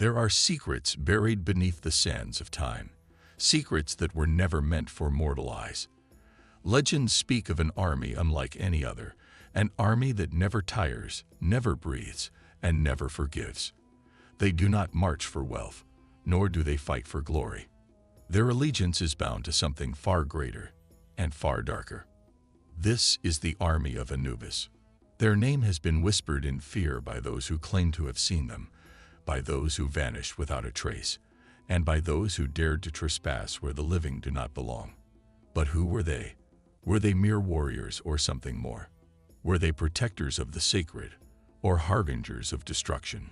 There are secrets buried beneath the sands of time, secrets that were never meant for mortal eyes. Legends speak of an army unlike any other, an army that never tires, never breathes, and never forgives. They do not march for wealth, nor do they fight for glory. Their allegiance is bound to something far greater and far darker. This is the Army of Anubis. Their name has been whispered in fear by those who claim to have seen them, by those who vanished without a trace, and by those who dared to trespass where the living do not belong. But who were they? Were they mere warriors or something more? Were they protectors of the sacred or harbingers of destruction?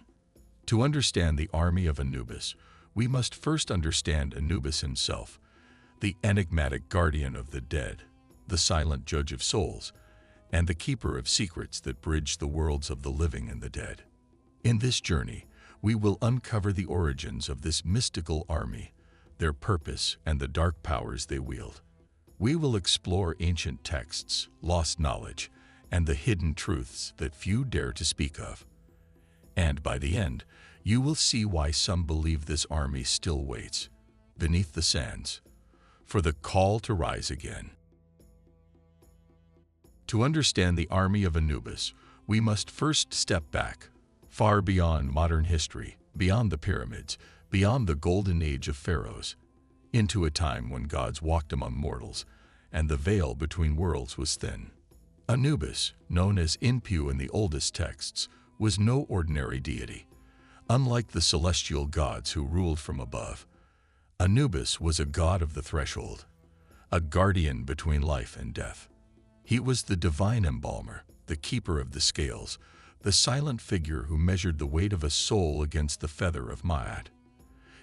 To understand the Army of Anubis, we must first understand Anubis himself, the enigmatic guardian of the dead, the silent judge of souls, and the keeper of secrets that bridge the worlds of the living and the dead. In this journey, we will uncover the origins of this mystical army, their purpose, and the dark powers they wield. We will explore ancient texts, lost knowledge, and the hidden truths that few dare to speak of. And by the end, you will see why some believe this army still waits, beneath the sands, for the call to rise again. To understand the Army of Anubis, we must first step back, far beyond modern history, beyond the pyramids, beyond the golden age of pharaohs, into a time when gods walked among mortals, and the veil between worlds was thin. Anubis, known as Inpu in the oldest texts, was no ordinary deity. Unlike the celestial gods who ruled from above, Anubis was a god of the threshold, a guardian between life and death. He was the divine embalmer, the keeper of the scales, the silent figure who measured the weight of a soul against the feather of Ma'at.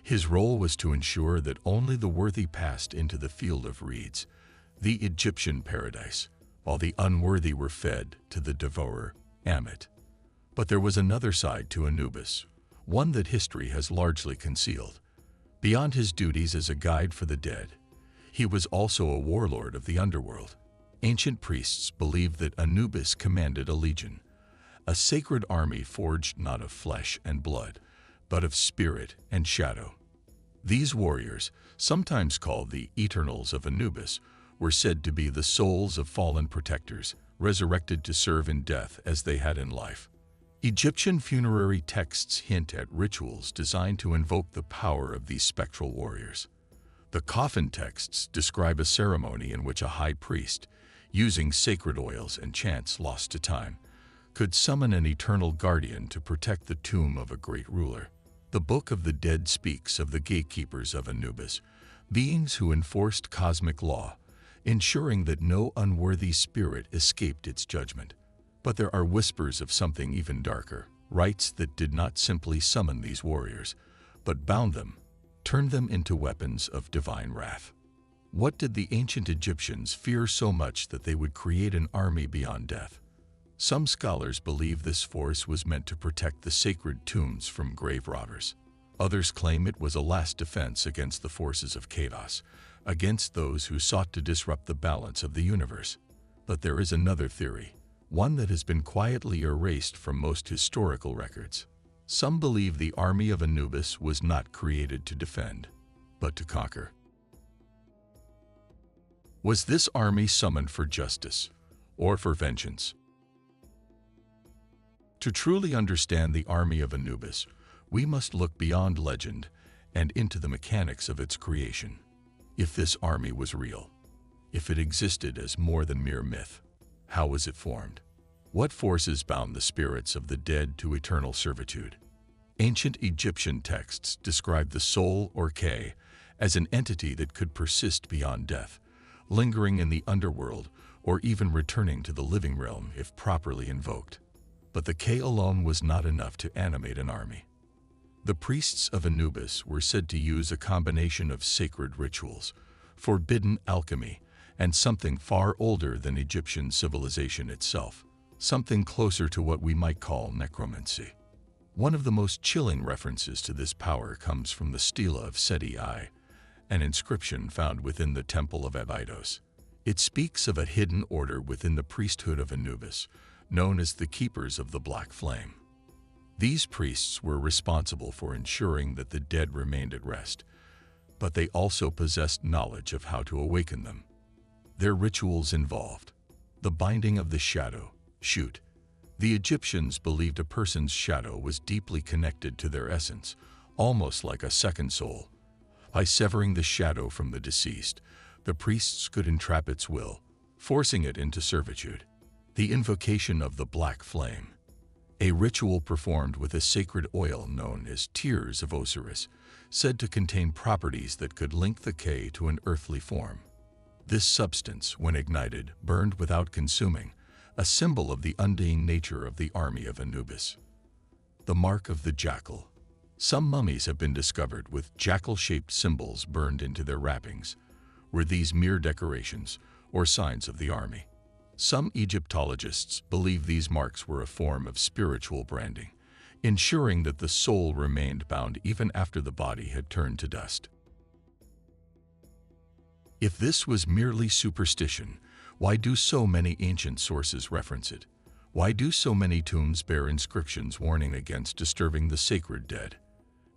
His role was to ensure that only the worthy passed into the field of reeds, the Egyptian paradise, while the unworthy were fed to the devourer, Ammit. But there was another side to Anubis, one that history has largely concealed. Beyond his duties as a guide for the dead, he was also a warlord of the underworld. Ancient priests believed that Anubis commanded a legion, a sacred army forged not of flesh and blood, but of spirit and shadow. These warriors, sometimes called the Eternals of Anubis, were said to be the souls of fallen protectors, resurrected to serve in death as they had in life. Egyptian funerary texts hint at rituals designed to invoke the power of these spectral warriors. The coffin texts describe a ceremony in which a high priest, using sacred oils and chants lost to time, could summon an eternal guardian to protect the tomb of a great ruler. The Book of the Dead speaks of the gatekeepers of Anubis, beings who enforced cosmic law, ensuring that no unworthy spirit escaped its judgment. But there are whispers of something even darker, rites that did not simply summon these warriors, but bound them, turned them into weapons of divine wrath. What did the ancient Egyptians fear so much that they would create an army beyond death? Some scholars believe this force was meant to protect the sacred tombs from grave robbers. Others claim it was a last defense against the forces of chaos, against those who sought to disrupt the balance of the universe. But there is another theory, one that has been quietly erased from most historical records. Some believe the Army of Anubis was not created to defend, but to conquer. Was this army summoned for justice or for vengeance? To truly understand the Army of Anubis, we must look beyond legend and into the mechanics of its creation. If this army was real, if it existed as more than mere myth, how was it formed? What forces bound the spirits of the dead to eternal servitude? Ancient Egyptian texts describe the soul, or Ka, as an entity that could persist beyond death, lingering in the underworld or even returning to the living realm if properly invoked. But the Ka alone was not enough to animate an army. The priests of Anubis were said to use a combination of sacred rituals, forbidden alchemy, and something far older than Egyptian civilization itself, something closer to what we might call necromancy. One of the most chilling references to this power comes from the Stela of Seti I, an inscription found within the Temple of Abydos. It speaks of a hidden order within the priesthood of Anubis, known as the Keepers of the Black Flame. These priests were responsible for ensuring that the dead remained at rest, but they also possessed knowledge of how to awaken them. Their rituals involved the binding of the shadow, shoot. The Egyptians believed a person's shadow was deeply connected to their essence, almost like a second soul. By severing the shadow from the deceased, the priests could entrap its will, forcing it into servitude. The invocation of the black flame, a ritual performed with a sacred oil known as tears of Osiris, said to contain properties that could link the K to an earthly form. This substance, when ignited, burned without consuming, a symbol of the undying nature of the Army of Anubis. The mark of the jackal. Some mummies have been discovered with jackal-shaped symbols burned into their wrappings. Were these mere decorations or signs of the army? Some Egyptologists believe these marks were a form of spiritual branding, ensuring that the soul remained bound even after the body had turned to dust. If this was merely superstition, why do so many ancient sources reference it? Why do so many tombs bear inscriptions warning against disturbing the sacred dead?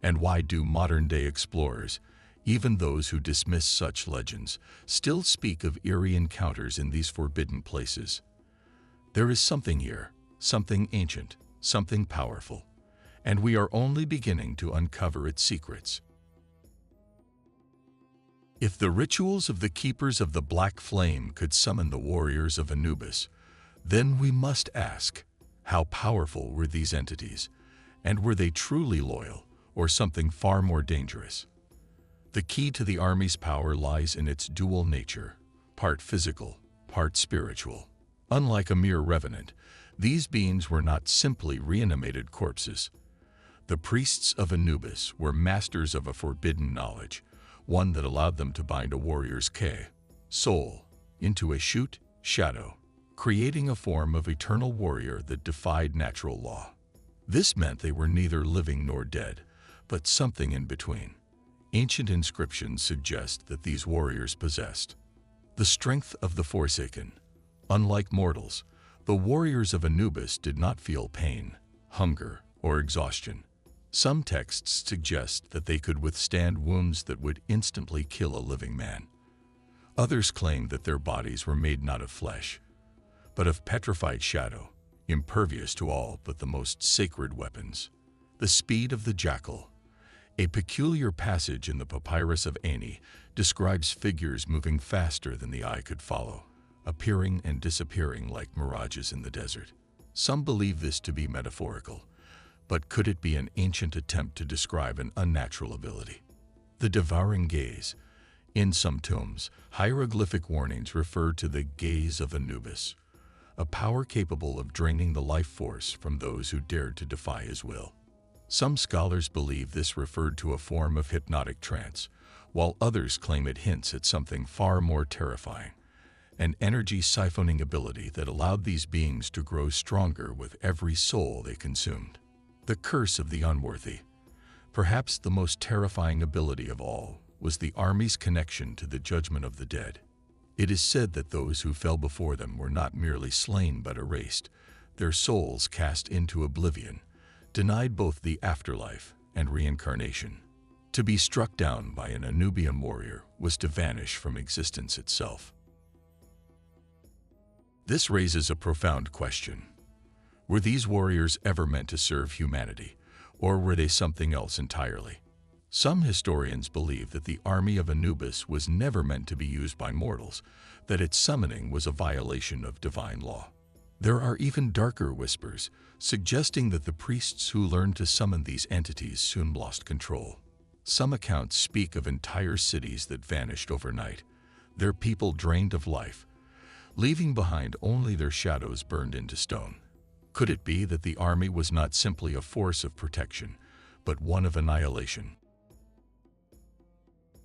And why do modern-day explorers, even those who dismiss such legends, still speak of eerie encounters in these forbidden places? There is something here, something ancient, something powerful, and we are only beginning to uncover its secrets. If the rituals of the Keepers of the Black Flame could summon the warriors of Anubis, then we must ask, how powerful were these entities, and were they truly loyal, or something far more dangerous? The key to the army's power lies in its dual nature, part physical, part spiritual. Unlike a mere revenant, these beings were not simply reanimated corpses. The priests of Anubis were masters of a forbidden knowledge, one that allowed them to bind a warrior's soul into a shadow, creating a form of eternal warrior that defied natural law. This meant they were neither living nor dead, but something in between. Ancient inscriptions suggest that these warriors possessed the strength of the Forsaken. Unlike mortals, the warriors of Anubis did not feel pain, hunger, or exhaustion. Some texts suggest that they could withstand wounds that would instantly kill a living man. Others claim that their bodies were made not of flesh, but of petrified shadow, impervious to all but the most sacred weapons. The speed of the jackal. A peculiar passage in the Papyrus of Ani describes figures moving faster than the eye could follow, appearing and disappearing like mirages in the desert. Some believe this to be metaphorical, but could it be an ancient attempt to describe an unnatural ability? The devouring gaze. In some tombs, hieroglyphic warnings refer to the gaze of Anubis, a power capable of draining the life force from those who dared to defy his will. Some scholars believe this referred to a form of hypnotic trance, while others claim it hints at something far more terrifying, an energy siphoning ability that allowed these beings to grow stronger with every soul they consumed. The curse of the unworthy. Perhaps the most terrifying ability of all was the army's connection to the judgment of the dead. It is said that those who fell before them were not merely slain but erased, their souls cast into oblivion, denied both the afterlife and reincarnation. To be struck down by an Anubian warrior was to vanish from existence itself. This raises a profound question. Were these warriors ever meant to serve humanity, or were they something else entirely? Some historians believe that the Army of Anubis was never meant to be used by mortals, that its summoning was a violation of divine law. There are even darker whispers, suggesting that the priests who learned to summon these entities soon lost control. Some accounts speak of entire cities that vanished overnight, their people drained of life, leaving behind only their shadows burned into stone. Could it be that the army was not simply a force of protection, but one of annihilation?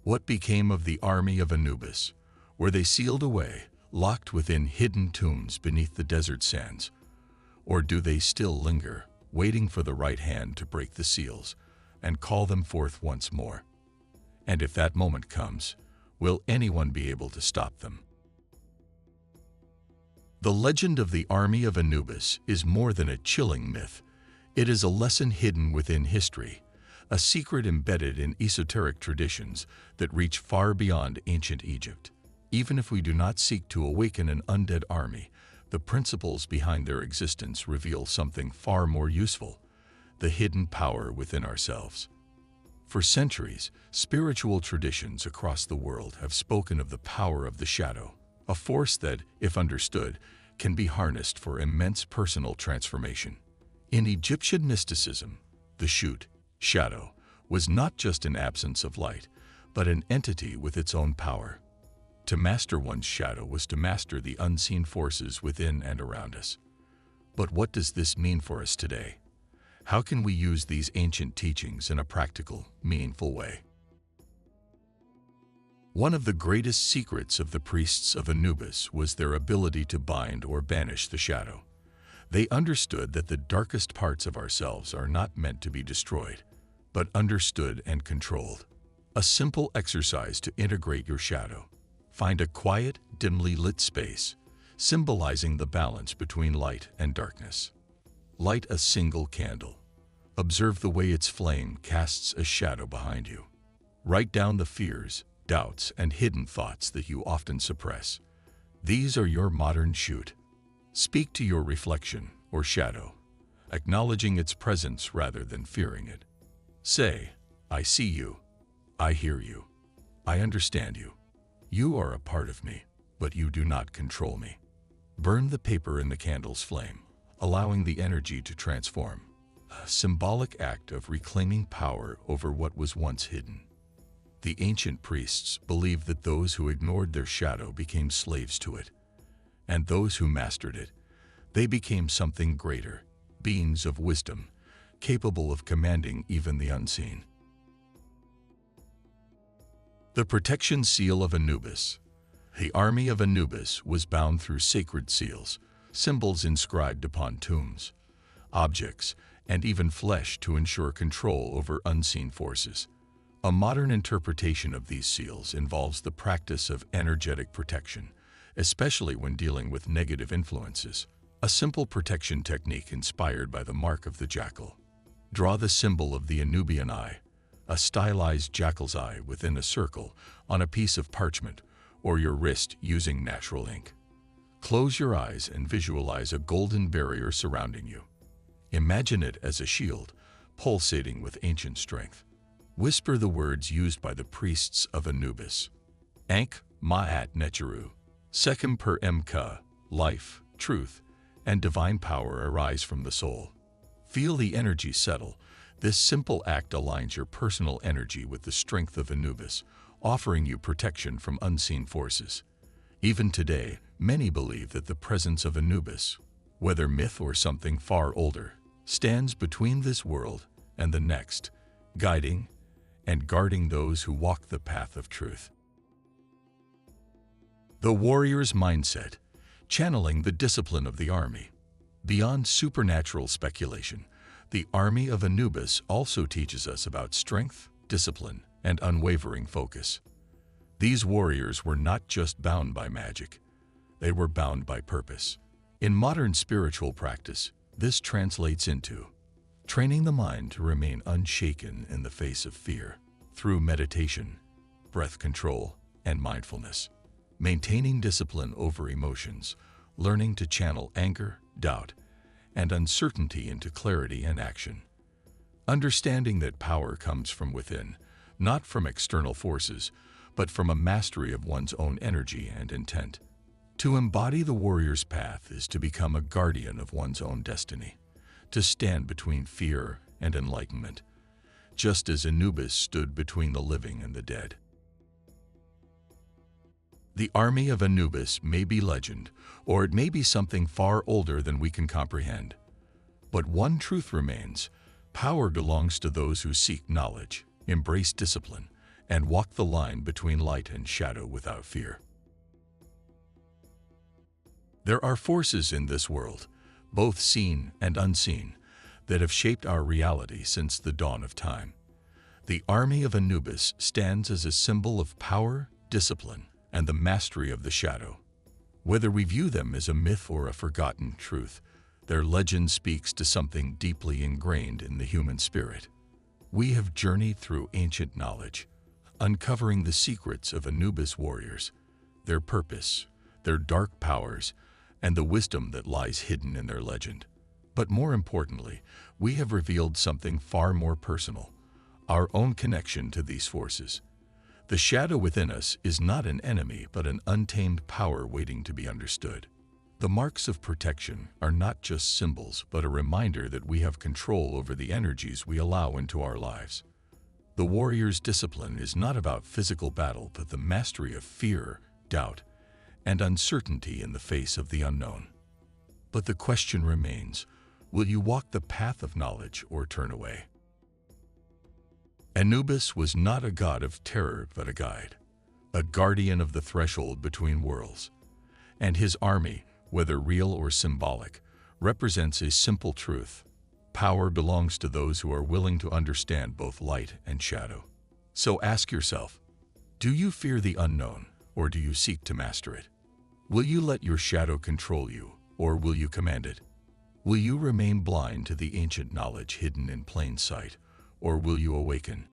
What became of the Army of Anubis? Were they sealed away, locked within hidden tombs beneath the desert sands? Or do they still linger, waiting for the right hand to break the seals and call them forth once more? And if that moment comes, will anyone be able to stop them? The legend of the Army of Anubis is more than a chilling myth. It is a lesson hidden within history, a secret embedded in esoteric traditions that reach far beyond ancient Egypt. Even if we do not seek to awaken an undead army, the principles behind their existence reveal something far more useful: the hidden power within ourselves. For centuries, spiritual traditions across the world have spoken of the power of the shadow, a force that, if understood, can be harnessed for immense personal transformation. In Egyptian mysticism, the shoot, shadow, was not just an absence of light, but an entity with its own power. To master one's shadow was to master the unseen forces within and around us. But what does this mean for us today? How can we use these ancient teachings in a practical, meaningful way? One of the greatest secrets of the priests of Anubis was their ability to bind or banish the shadow. They understood that the darkest parts of ourselves are not meant to be destroyed, but understood and controlled. A simple exercise to integrate your shadow. Find a quiet, dimly lit space, symbolizing the balance between light and darkness. Light a single candle. Observe the way its flame casts a shadow behind you. Write down the fears, doubts, and hidden thoughts that you often suppress. These are your modern shoot. Speak to your reflection, or shadow, acknowledging its presence rather than fearing it. Say, "I see you. I hear you. I understand you. You are a part of me, but you do not control me." Burn the paper in the candle's flame, allowing the energy to transform. A symbolic act of reclaiming power over what was once hidden. The ancient priests believed that those who ignored their shadow became slaves to it, and those who mastered it, they became something greater, beings of wisdom, capable of commanding even the unseen. The protection seal of Anubis. The Army of Anubis was bound through sacred seals, symbols inscribed upon tombs, objects, and even flesh to ensure control over unseen forces. A modern interpretation of these seals involves the practice of energetic protection, especially when dealing with negative influences. A simple protection technique inspired by the mark of the jackal. Draw the symbol of the Anubian eye, a stylized jackal's eye within a circle, on a piece of parchment or your wrist using natural ink. Close your eyes and visualize a golden barrier surrounding you. Imagine it as a shield, pulsating with ancient strength. Whisper the words used by the priests of Anubis. Ankh Ma'at Necheru. Sekhem per Mk. Life, truth, and divine power arise from the soul. Feel the energy settle. This simple act aligns your personal energy with the strength of Anubis, offering you protection from unseen forces. Even today, many believe that the presence of Anubis, whether myth or something far older, stands between this world and the next, guiding and guarding those who walk the path of truth. The warrior's mindset, channeling the discipline of the army. Beyond supernatural speculation, the Army of Anubis also teaches us about strength, discipline, and unwavering focus. These warriors were not just bound by magic, they were bound by purpose. In modern spiritual practice, this translates into training the mind to remain unshaken in the face of fear through meditation, breath control, and mindfulness. Maintaining discipline over emotions, learning to channel anger, doubt, and uncertainty into clarity and action. Understanding that power comes from within, not from external forces, but from a mastery of one's own energy and intent. To embody the warrior's path is to become a guardian of one's own destiny, to stand between fear and enlightenment, just as Anubis stood between the living and the dead. The Army of Anubis may be legend, or it may be something far older than we can comprehend. But one truth remains: power belongs to those who seek knowledge, embrace discipline, and walk the line between light and shadow without fear. There are forces in this world, both seen and unseen, that have shaped our reality since the dawn of time. The Army of Anubis stands as a symbol of power, discipline, and the mastery of the shadow. Whether we view them as a myth or a forgotten truth, Their legend speaks to something deeply ingrained in the human spirit. We have journeyed through ancient knowledge, uncovering the secrets of Anubis warriors, their purpose, their dark powers, and the wisdom that lies hidden in their legend. But more importantly, we have revealed something far more personal, our own connection to these forces. The shadow within us is not an enemy, but an untamed power waiting to be understood. The marks of protection are not just symbols, but a reminder that we have control over the energies we allow into our lives. The warrior's discipline is not about physical battle, but the mastery of fear, doubt, and uncertainty in the face of the unknown. But the question remains, will you walk the path of knowledge or turn away? Anubis was not a god of terror, but a guide, a guardian of the threshold between worlds. And his army, whether real or symbolic, represents a simple truth. Power belongs to those who are willing to understand both light and shadow. So ask yourself, do you fear the unknown, or do you seek to master it? Will you let your shadow control you, or will you command it? Will you remain blind to the ancient knowledge hidden in plain sight, or will you awaken,